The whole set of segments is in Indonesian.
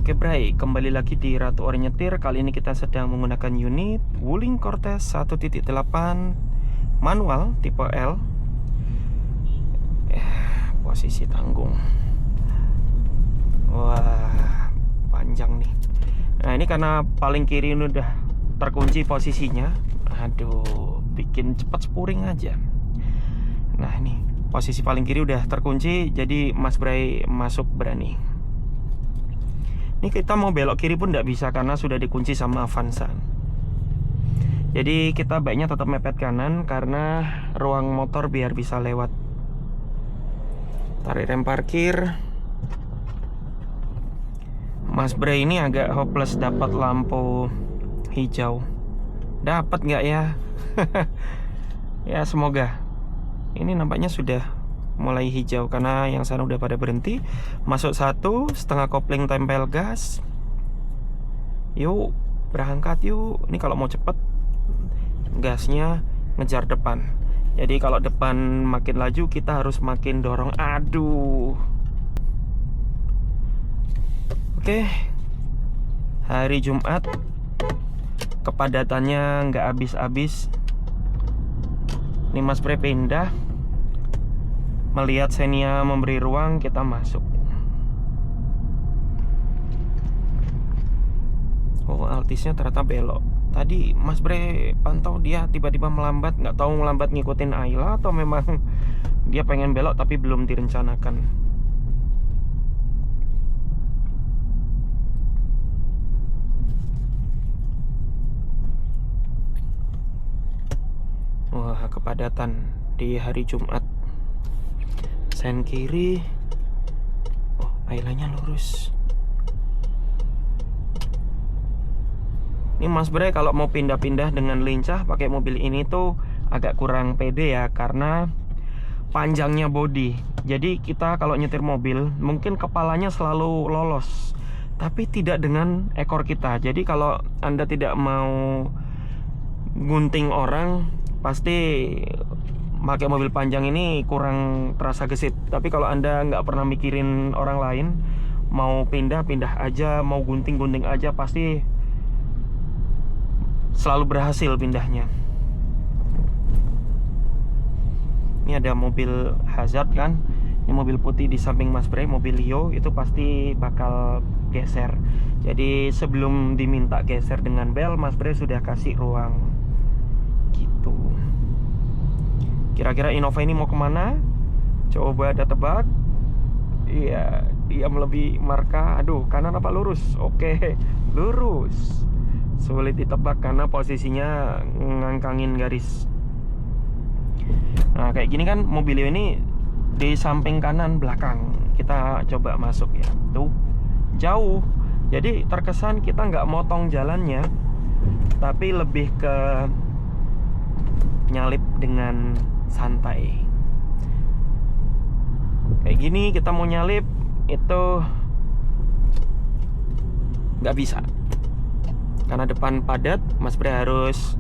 Oke Bray, kembali lagi di Ratu Ori Nyetir. Kali ini kita sedang menggunakan unit Wuling Cortez 1.8 manual tipe L. Posisi tanggung. Wah, panjang nih. Nah ini karena paling kiri ini udah terkunci posisinya. Aduh, bikin cepat spuring aja. Nah ini posisi paling kiri udah terkunci, jadi Mas Bray masuk berani. Ini kita mau belok kiri pun nggak bisa karena sudah dikunci sama Avanza. Jadi kita baiknya tetap mepet kanan karena ruang motor biar bisa lewat. Tarik rem parkir. Mas Bray ini agak hopeless dapat lampu hijau. Dapat nggak ya? Ya semoga. Ini nampaknya sudah mulai hijau karena yang sana udah pada berhenti. Masuk 1, setengah kopling tempel gas. Yuk berangkat yuk. Ini kalau mau cepet gasnya ngejar depan. Jadi kalau depan makin laju kita harus makin dorong. Aduh. Oke, hari Jumat kepadatannya nggak habis-habis. Ini Mas Bray pindah. Melihat Xenia memberi ruang, kita masuk. Oh, Altisnya ternyata belok. Tadi Mas Bray pantau dia tiba-tiba melambat. Nggak tahu melambat ngikutin Ayla atau memang dia pengen belok tapi belum direncanakan. Wah, kepadatan di hari Jumat. Sen kiri. Oh, Ailanya lurus. Ini Mas Bray kalau mau pindah-pindah dengan lincah pakai mobil ini tuh agak kurang pede ya, karena panjangnya bodi. Jadi kita kalau nyetir mobil mungkin kepalanya selalu lolos, tapi tidak dengan ekor kita. Jadi kalau Anda tidak mau gunting orang, pasti pakai mobil panjang ini kurang terasa gesit. Tapi kalau Anda nggak pernah mikirin orang lain, mau pindah-pindah aja, mau gunting-gunting aja, pasti selalu berhasil pindahnya. Ini ada mobil hazard kan. Ini mobil putih di samping Mas Bray, mobil Leo, itu pasti bakal geser. Jadi sebelum diminta geser dengan bel, Mas Bray sudah kasih ruang. Gitu. Kira-kira Innova ini mau kemana? Coba ada tebak. Iya, dia melebihi marka. Aduh, kanan apa lurus? Oke, lurus. Sulit ditebak karena posisinya ngangkangin garis. Nah, kayak gini kan mobil ini di samping kanan belakang. Kita coba masuk ya. Tuh, jauh. Jadi terkesan kita nggak motong jalannya, tapi lebih ke nyalip dengan santai. Kayak gini kita mau nyalip itu nggak bisa karena depan padat. Mas Bray harus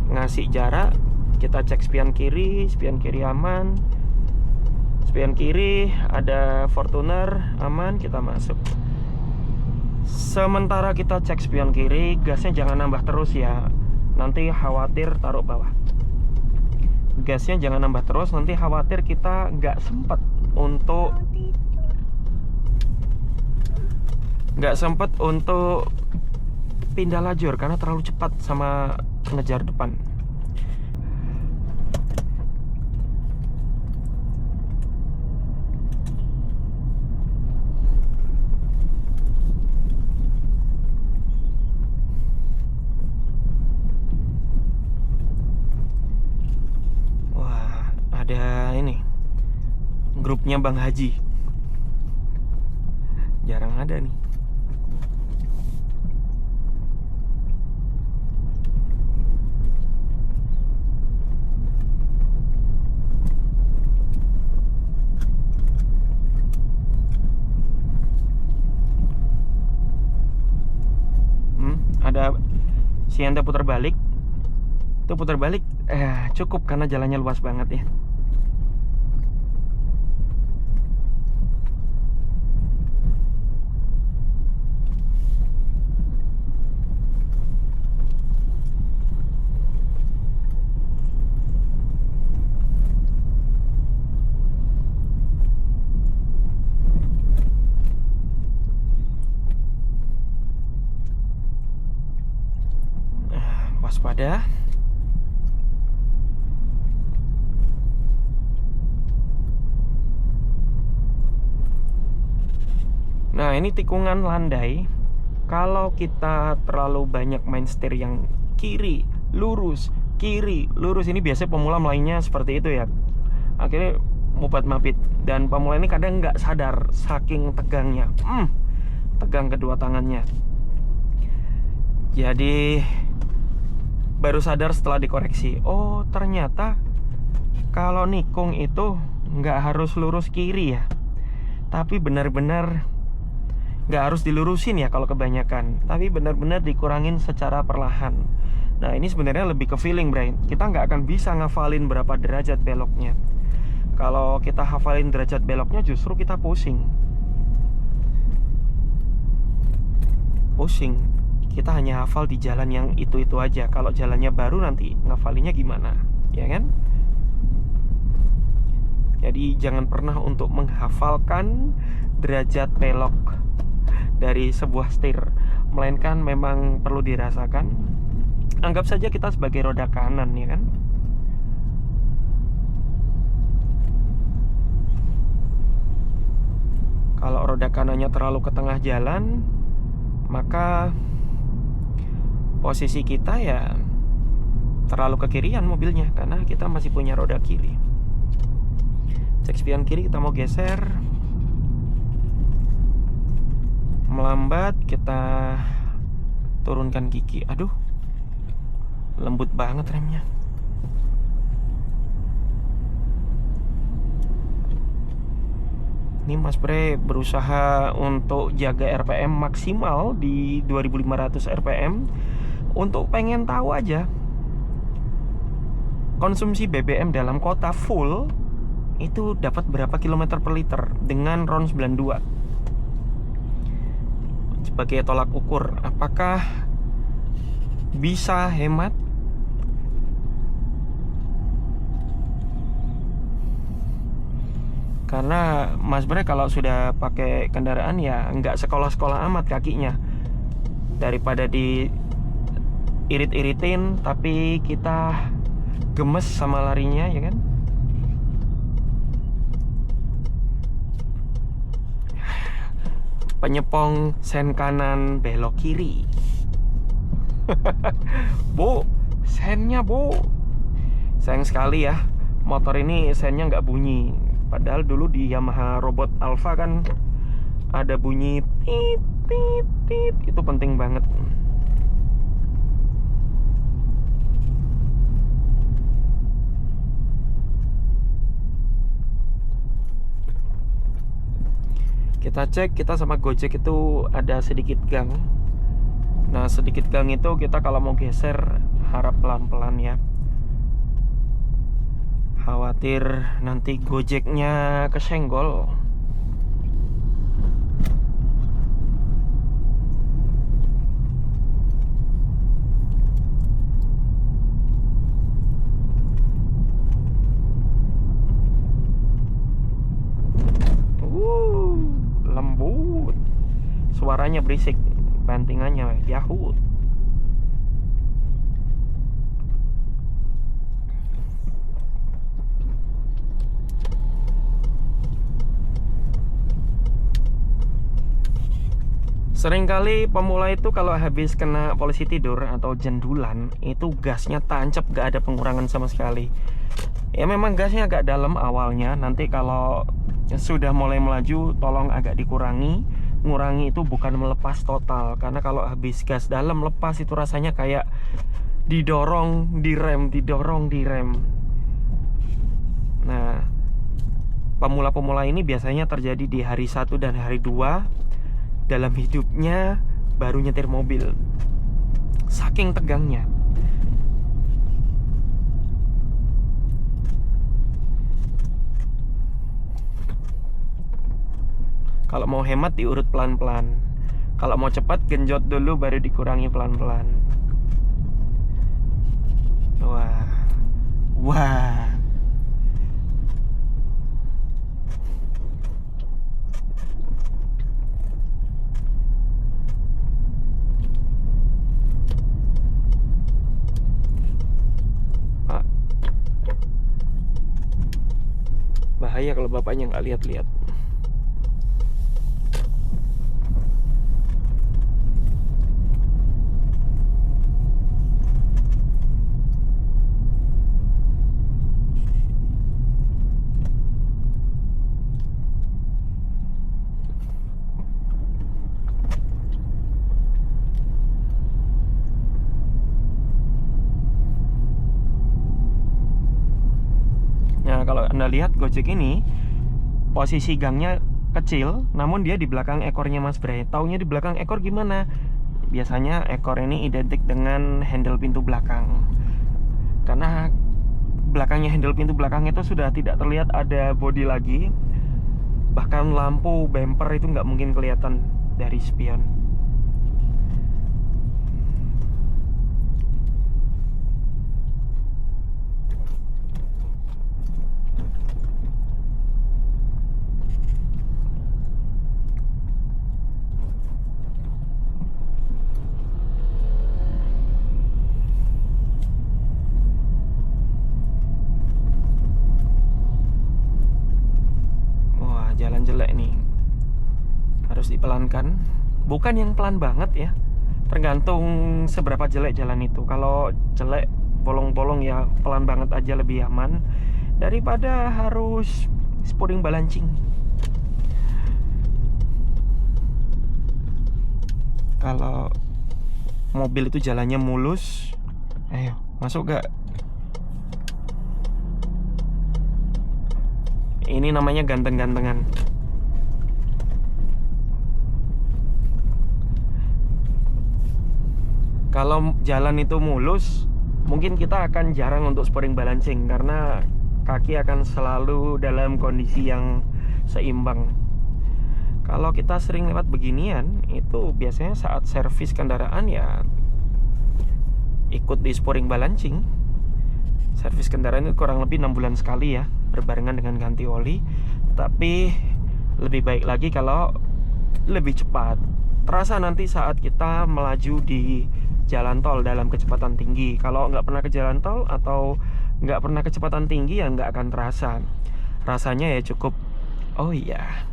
ngasih jarak. Kita cek spion kiri aman, spion kiri ada Fortuner aman, kita masuk. Sementara kita cek spion kiri, gasnya jangan nambah terus ya, nanti khawatir taruh bawah. Gasnya jangan nambah terus, nanti khawatir kita nggak sempet untuk pindah lajur karena terlalu cepat sama ngejar depan. Ada ini grupnya Bang Haji, jarang ada nih. Ada Sienta putar balik. Itu putar balik cukup karena jalannya luas banget ya. waspada. Nah, ini tikungan landai. Kalau kita terlalu banyak main setir yang kiri, lurus, kiri, lurus, ini biasanya pemula mulainya seperti itu ya. Akhirnya mubat mabit. Dan pemula ini kadang nggak sadar saking tegangnya. Tegang kedua tangannya. Jadi baru sadar setelah dikoreksi. Oh, ternyata kalau nikung itu nggak harus lurus kiri ya. Tapi benar-benar nggak harus dilurusin ya kalau kebanyakan, tapi benar-benar dikurangin secara perlahan. Nah, ini sebenarnya lebih ke feeling, Bray. Kita nggak akan bisa ngafalin berapa derajat beloknya. Kalau kita hafalin derajat beloknya, justru kita pusing. Kita hanya hafal di jalan yang itu-itu aja. Kalau jalannya baru, nanti ngafalinnya gimana, ya kan? Jadi jangan pernah untuk menghafalkan derajat belok dari sebuah setir, melainkan memang perlu dirasakan. Anggap saja kita sebagai roda kanan, ya kan? Kalau roda kanannya terlalu ke tengah jalan, maka posisi kita ya terlalu ke kirian mobilnya, karena kita masih punya roda kiri. Cek spion kiri, kita mau geser. Melambat, kita turunkan gigi. Aduh, lembut banget remnya. Ini Mas Bre berusaha untuk jaga RPM maksimal di 2500 RPM. Untuk pengen tahu aja, konsumsi BBM dalam kota full itu dapat berapa kilometer per liter dengan RON 92 sebagai tolak ukur apakah bisa hemat. Karena Mas Bre kalau sudah pakai kendaraan ya nggak sekolah-sekolah amat kakinya. Daripada di irit-iritin tapi kita gemes sama larinya, ya kan? Penyepong sen kanan belok kiri. Bu, sennya bu. Sayang sekali ya, motor ini sennya nggak bunyi. Padahal dulu di Yamaha Robot Alpha kan ada bunyi tit tit tit. Itu penting banget. Kita cek, kita sama Gojek itu ada sedikit gang. Nah, sedikit gang itu kita kalau mau geser harap pelan-pelan ya. Khawatir nanti Gojeknya kesenggol. Lembut. Suaranya berisik, bantingannya Yahoo. Seringkali pemula itu kalau habis kena polisi tidur atau jendulan, itu gasnya tancap, gak ada pengurangan sama sekali. Ya memang gasnya agak dalam awalnya. Nanti kalau sudah mulai melaju, tolong agak dikurangi. Ngurangi itu bukan melepas total, karena kalau habis gas dalam lepas itu rasanya kayak didorong, direm, didorong, direm. Nah, pemula-pemula ini biasanya terjadi di hari 1 dan hari 2 dalam hidupnya baru nyetir mobil. Saking tegangnya. Kalau mau hemat diurut pelan-pelan. Kalau mau cepat genjot dulu baru dikurangi pelan-pelan. Wah. Wah. Bahaya kalau bapaknya nggak lihat-lihat. Nah, kalau Anda lihat Gojek ini posisi gangnya kecil, namun dia di belakang ekornya Mas Bray. Taunya di belakang ekor gimana? Biasanya ekor ini identik dengan handle pintu belakang. Karena belakangnya handle pintu belakang itu sudah tidak terlihat ada bodi lagi. Bahkan lampu bumper itu nggak mungkin kelihatan dari spion. Jalan jelek nih, harus dipelankan. Bukan yang pelan banget ya, tergantung seberapa jelek jalan itu. Kalau jelek bolong-bolong ya pelan banget aja lebih aman daripada harus sporing balancing. Kalau mobil itu jalannya mulus, ayo masuk gak? Ini namanya ganteng-gantengan. Kalau jalan itu mulus, mungkin kita akan jarang untuk sporing balancing karena kaki akan selalu dalam kondisi yang seimbang. Kalau kita sering lewat beginian, itu biasanya saat servis kendaraan ya ikut di sporing balancing. Servis kendaraan itu kurang lebih 6 bulan sekali ya, berbarengan dengan ganti oli. Tapi lebih baik lagi kalau lebih cepat. Terasa nanti saat kita melaju di jalan tol dalam kecepatan tinggi. Kalau nggak pernah ke jalan tol atau nggak pernah kecepatan tinggi ya nggak akan terasa. Rasanya ya cukup, oh iya,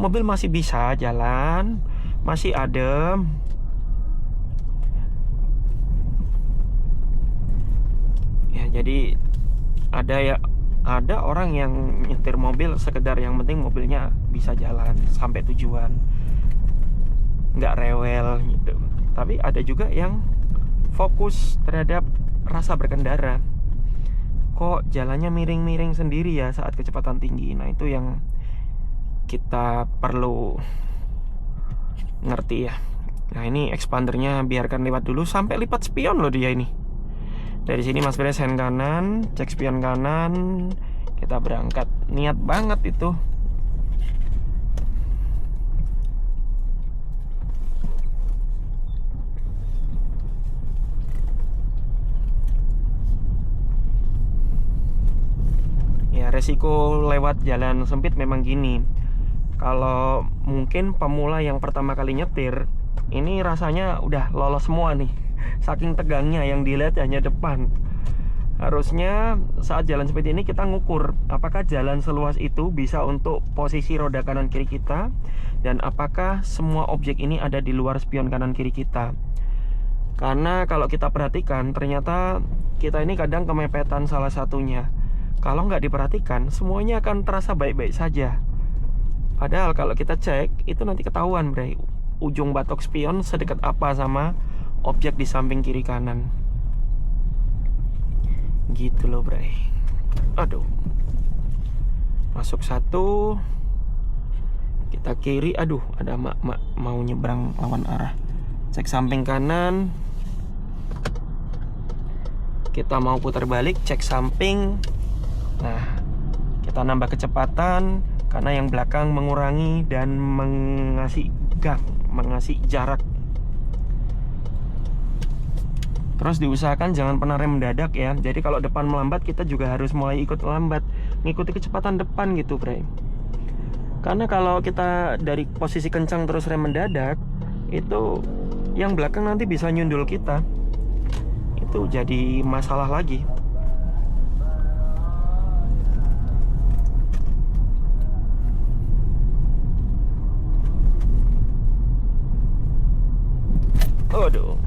mobil masih bisa jalan, masih adem. Ya jadi ada orang yang nyetir mobil sekedar yang penting mobilnya bisa jalan sampai tujuan, nggak rewel gitu. Tapi ada juga yang fokus terhadap rasa berkendara. Kok jalannya miring-miring sendiri ya saat kecepatan tinggi. Nah itu yang kita perlu ngerti ya. Nah ini expandernya biarkan lewat dulu sampai lipat spion loh dia ini. Dari sini Mas Bray hand kanan, cek spion kanan, kita berangkat. Niat banget itu. Ya resiko lewat jalan sempit memang gini. Kalau mungkin pemula yang pertama kali nyetir, ini rasanya udah lolos semua nih. Saking tegangnya yang dilihat hanya depan. Harusnya saat jalan seperti ini kita ngukur apakah jalan seluas itu bisa untuk posisi roda kanan kiri kita, dan apakah semua objek ini ada di luar spion kanan kiri kita. Karena kalau kita perhatikan ternyata kita ini kadang kemepetan salah satunya. Kalau nggak diperhatikan semuanya akan terasa baik-baik saja. Padahal kalau kita cek itu nanti ketahuan Bray, ujung batok spion sedekat apa sama objek di samping kiri kanan. Gitu loh Bray. Aduh. Masuk satu. Kita kiri. Aduh ada mak mau nyebrang lawan arah. Cek samping kanan. Kita mau putar balik, cek samping. Nah kita nambah kecepatan karena yang belakang mengurangi dan mengasih gang, mengasih jarak. Terus diusahakan jangan pernah rem mendadak ya. Jadi kalau depan melambat kita juga harus mulai ikut lambat, ngikuti kecepatan depan gitu Bray. Karena kalau kita dari posisi kencang terus rem mendadak, itu yang belakang nanti bisa nyundul kita. Itu jadi masalah lagi. Aduh.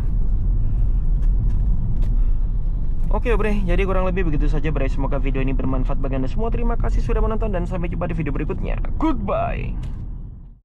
Oke Bre, jadi kurang lebih begitu saja Bre. Semoga video ini bermanfaat bagi Anda semua. Terima kasih sudah menonton dan sampai jumpa di video berikutnya. Goodbye.